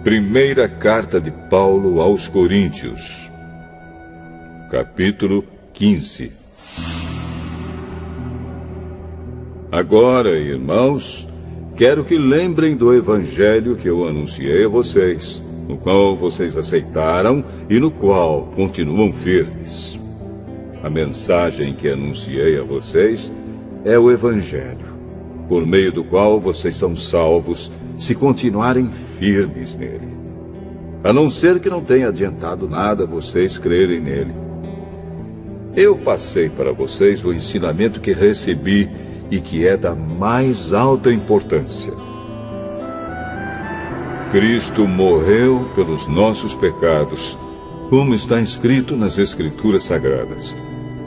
Primeira carta de Paulo aos Coríntios, capítulo 15. Agora, irmãos, quero que lembrem do evangelho que eu anunciei a vocês, no qual vocês aceitaram e no qual continuam firmes. A mensagem que anunciei a vocês é o evangelho, por meio do qual vocês são salvos, se continuarem firmes nele. A não ser que não tenha adiantado nada vocês crerem nele. Eu passei para vocês o ensinamento que recebi e que é da mais alta importância. Cristo morreu pelos nossos pecados, como está escrito nas Escrituras Sagradas.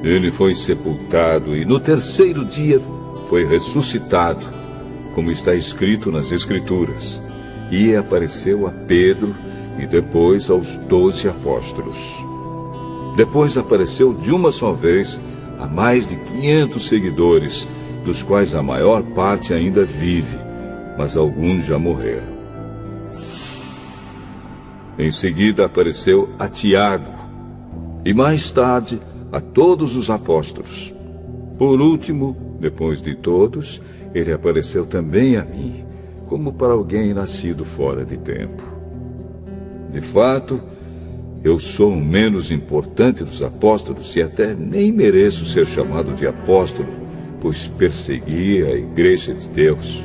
Ele foi sepultado e no terceiro dia foi ressuscitado, como está escrito nas Escrituras, e apareceu a Pedro e depois aos 12 apóstolos. Depois apareceu de uma só vez a mais de 500 seguidores, dos quais a maior parte ainda vive, mas alguns já morreram. Em seguida apareceu a Tiago, e mais tarde a todos os apóstolos. Por último, depois de todos, ele apareceu também a mim, como para alguém nascido fora de tempo. De fato, eu sou o menos importante dos apóstolos e até nem mereço ser chamado de apóstolo, pois persegui a igreja de Deus.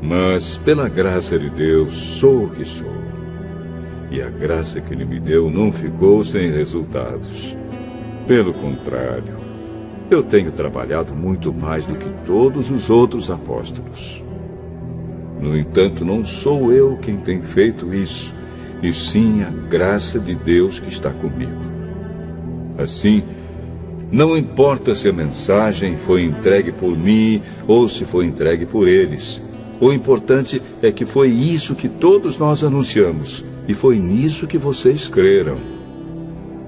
Mas, pela graça de Deus, sou o que sou. E a graça que Ele me deu não ficou sem resultados. Pelo contrário, eu tenho trabalhado muito mais do que todos os outros apóstolos. No entanto, não sou eu quem tem feito isso, e sim a graça de Deus que está comigo. Assim, não importa se a mensagem foi entregue por mim ou se foi entregue por eles. O importante é que foi isso que todos nós anunciamos, e foi nisso que vocês creram.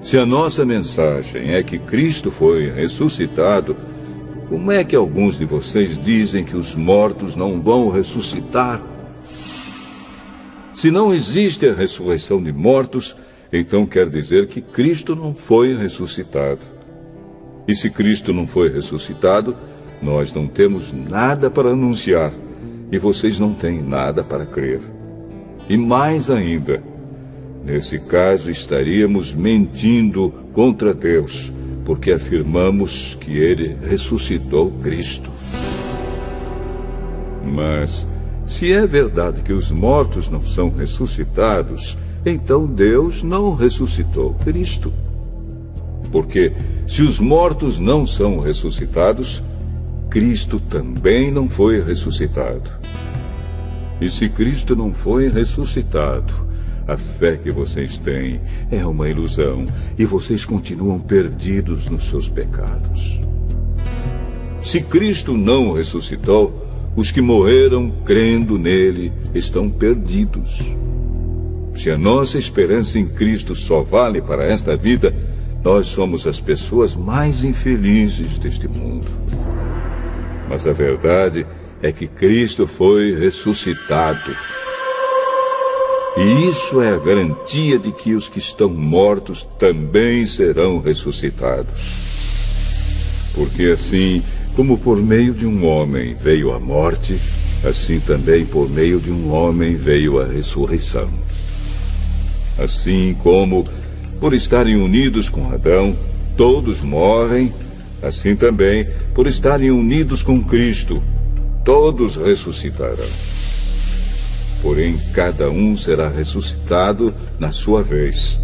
Se a nossa mensagem é que Cristo foi ressuscitado, como é que alguns de vocês dizem que os mortos não vão ressuscitar? Se não existe a ressurreição de mortos, então quer dizer que Cristo não foi ressuscitado. E se Cristo não foi ressuscitado, nós não temos nada para anunciar, e vocês não têm nada para crer. E mais ainda, nesse caso estaríamos mentindo contra Deus, porque afirmamos que Ele ressuscitou Cristo. Mas, se é verdade que os mortos não são ressuscitados, então Deus não ressuscitou Cristo. Porque, se os mortos não são ressuscitados, Cristo também não foi ressuscitado. E se Cristo não foi ressuscitado, a fé que vocês têm é uma ilusão e vocês continuam perdidos nos seus pecados. Se Cristo não ressuscitou, os que morreram crendo nele estão perdidos. Se a nossa esperança em Cristo só vale para esta vida, nós somos as pessoas mais infelizes deste mundo. Mas a verdade é que Cristo foi ressuscitado. E isso é a garantia de que os que estão mortos também serão ressuscitados. Porque assim, como por meio de um homem veio a morte, assim também por meio de um homem veio a ressurreição. Assim como, por estarem unidos com Adão, todos morrem, assim também, por estarem unidos com Cristo, todos ressuscitarão. Porém, cada um será ressuscitado na sua vez.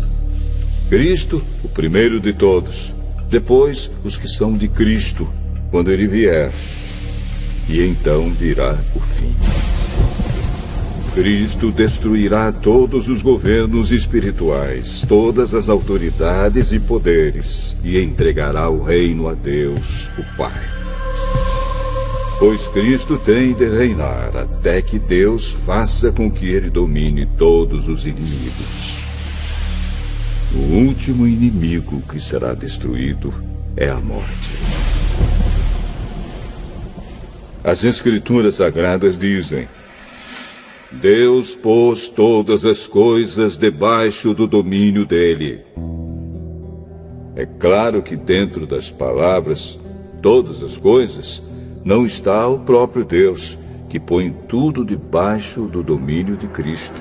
Cristo, o primeiro de todos. Depois, os que são de Cristo, quando Ele vier. E então virá o fim. Cristo destruirá todos os governos espirituais, todas as autoridades e poderes, e entregará o reino a Deus, o Pai. Pois Cristo tem de reinar até que Deus faça com que Ele domine todos os inimigos. O último inimigo que será destruído é a morte. As Escrituras Sagradas dizem: Deus pôs todas as coisas debaixo do domínio dele. É claro que dentro das palavras, todas as coisas, não está o próprio Deus, que põe tudo debaixo do domínio de Cristo.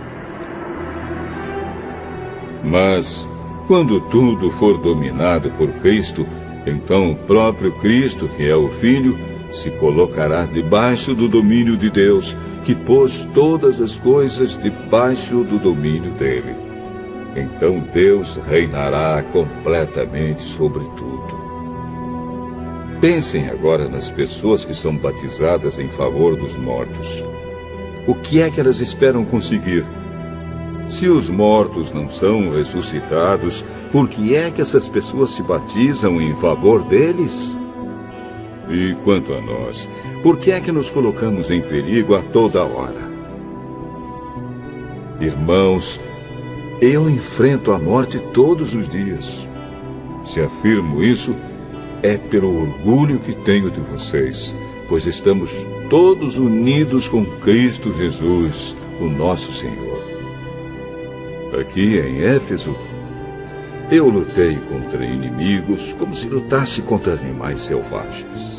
Mas, quando tudo for dominado por Cristo, então o próprio Cristo, que é o Filho, se colocará debaixo do domínio de Deus, que pôs todas as coisas debaixo do domínio dele. Então Deus reinará completamente sobre tudo. Pensem agora nas pessoas que são batizadas em favor dos mortos. O que é que elas esperam conseguir? Se os mortos não são ressuscitados, por que é que essas pessoas se batizam em favor deles? E quanto a nós, por que é que nos colocamos em perigo a toda hora? Irmãos, eu enfrento a morte todos os dias. Se afirmo isso, é pelo orgulho que tenho de vocês, pois estamos todos unidos com Cristo Jesus, o nosso Senhor. Aqui em Éfeso, eu lutei contra inimigos como se lutasse contra animais selvagens.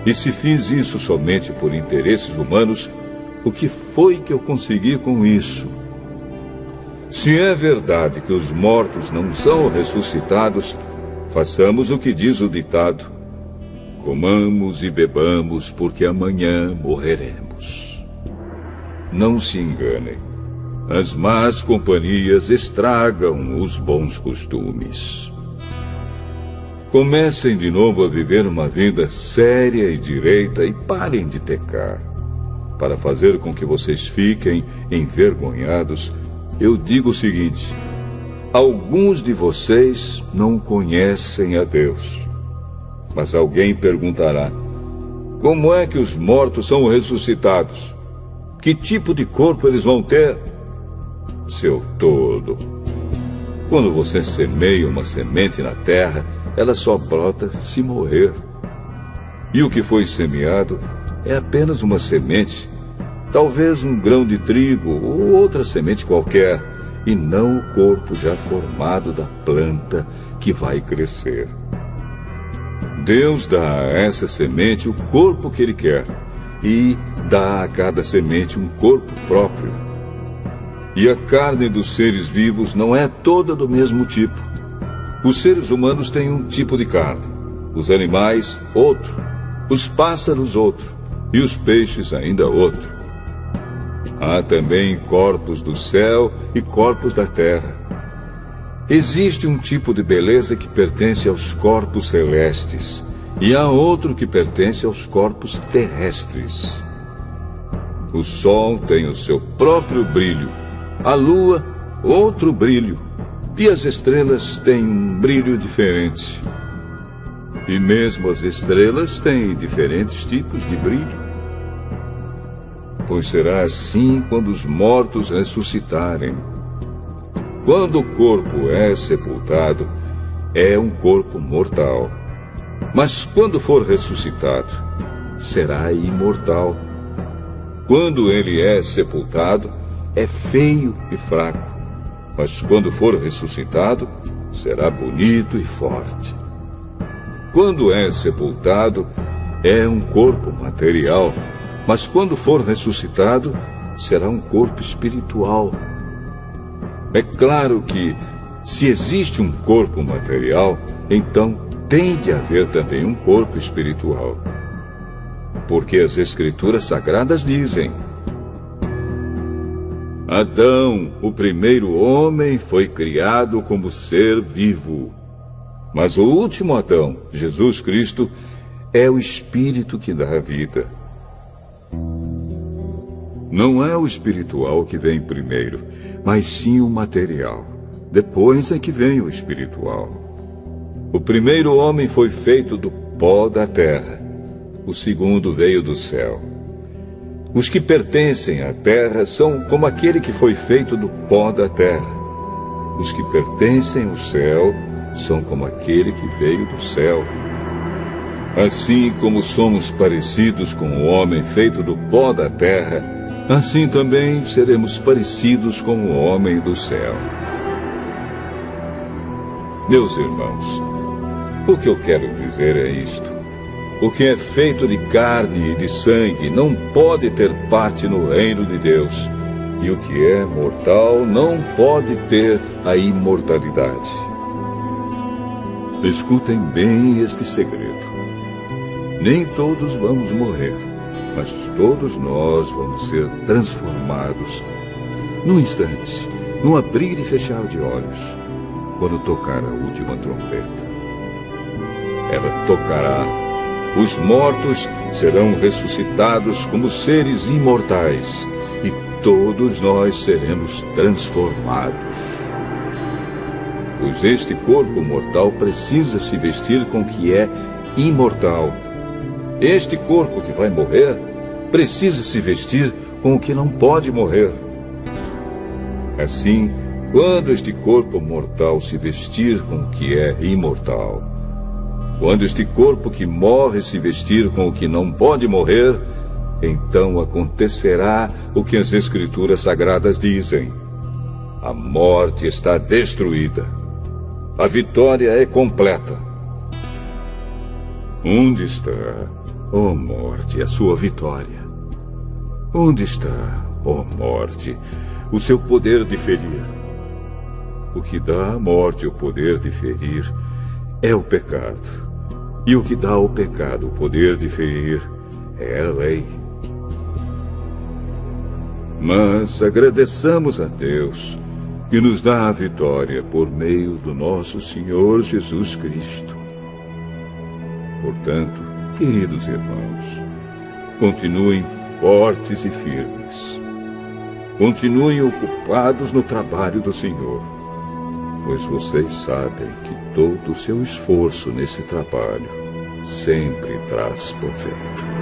E se fiz isso somente por interesses humanos, o que foi que eu consegui com isso? Se é verdade que os mortos não são ressuscitados, façamos o que diz o ditado: comamos e bebamos, porque amanhã morreremos. Não se enganem. As más companhias estragam os bons costumes. Comecem de novo a viver uma vida séria e direita e parem de pecar. Para fazer com que vocês fiquem envergonhados, eu digo o seguinte: alguns de vocês não conhecem a Deus. Mas alguém perguntará: como é que os mortos são ressuscitados? Que tipo de corpo eles vão ter? Seu tolo! Quando você semeia uma semente na terra, ela só brota se morrer. E o que foi semeado é apenas uma semente, talvez um grão de trigo ou outra semente qualquer, e não o corpo já formado da planta que vai crescer. Deus dá a essa semente o corpo que Ele quer, e dá a cada semente um corpo próprio. E a carne dos seres vivos não é toda do mesmo tipo. Os seres humanos têm um tipo de carne, os animais, outro, os pássaros, outro, e os peixes, ainda outro. Há também corpos do céu e corpos da terra. Existe um tipo de beleza que pertence aos corpos celestes, e há outro que pertence aos corpos terrestres. O sol tem o seu próprio brilho, a lua, outro brilho, e as estrelas têm um brilho diferente. E mesmo as estrelas têm diferentes tipos de brilho. Pois será assim quando os mortos ressuscitarem. Quando o corpo é sepultado, é um corpo mortal. Mas quando for ressuscitado, será imortal. Quando ele é sepultado, é feio e fraco, mas quando for ressuscitado, será bonito e forte. Quando é sepultado, é um corpo material, mas quando for ressuscitado, será um corpo espiritual. É claro que, se existe um corpo material, então tem de haver também um corpo espiritual. Porque as Escrituras Sagradas dizem: Adão, o primeiro homem, foi criado como ser vivo. Mas o último Adão, Jesus Cristo, é o Espírito que dá a vida. Não é o espiritual que vem primeiro, mas sim o material. Depois é que vem o espiritual. O primeiro homem foi feito do pó da terra. O segundo veio do céu. Os que pertencem à terra são como aquele que foi feito do pó da terra. Os que pertencem ao céu são como aquele que veio do céu. Assim como somos parecidos com o homem feito do pó da terra, assim também seremos parecidos com o homem do céu. Meus irmãos, o que eu quero dizer é isto: o que é feito de carne e de sangue não pode ter parte no reino de Deus, e o que é mortal não pode ter a imortalidade. Escutem bem este segredo. Nem todos vamos morrer, mas todos nós vamos ser transformados num instante, num abrir e fechar de olhos, quando tocar a última trombeta. Ela tocará. Os mortos serão ressuscitados como seres imortais, e todos nós seremos transformados. Pois este corpo mortal precisa se vestir com o que é imortal. Este corpo que vai morrer precisa se vestir com o que não pode morrer. Assim, quando este corpo mortal se vestir com o que é imortal, quando este corpo que morre se vestir com o que não pode morrer, então acontecerá o que as Escrituras Sagradas dizem: a morte está destruída, a vitória é completa. Onde está, ó morte, a sua vitória? Onde está, ó morte, o seu poder de ferir? O que dá à morte o poder de ferir é o pecado. E o que dá ao pecado o poder de ferir é a lei. Mas agradeçamos a Deus, que nos dá a vitória por meio do nosso Senhor Jesus Cristo. Portanto, queridos irmãos, continuem fortes e firmes. Continuem ocupados no trabalho do Senhor, pois vocês sabem que todo o seu esforço nesse trabalho sempre traz proveito.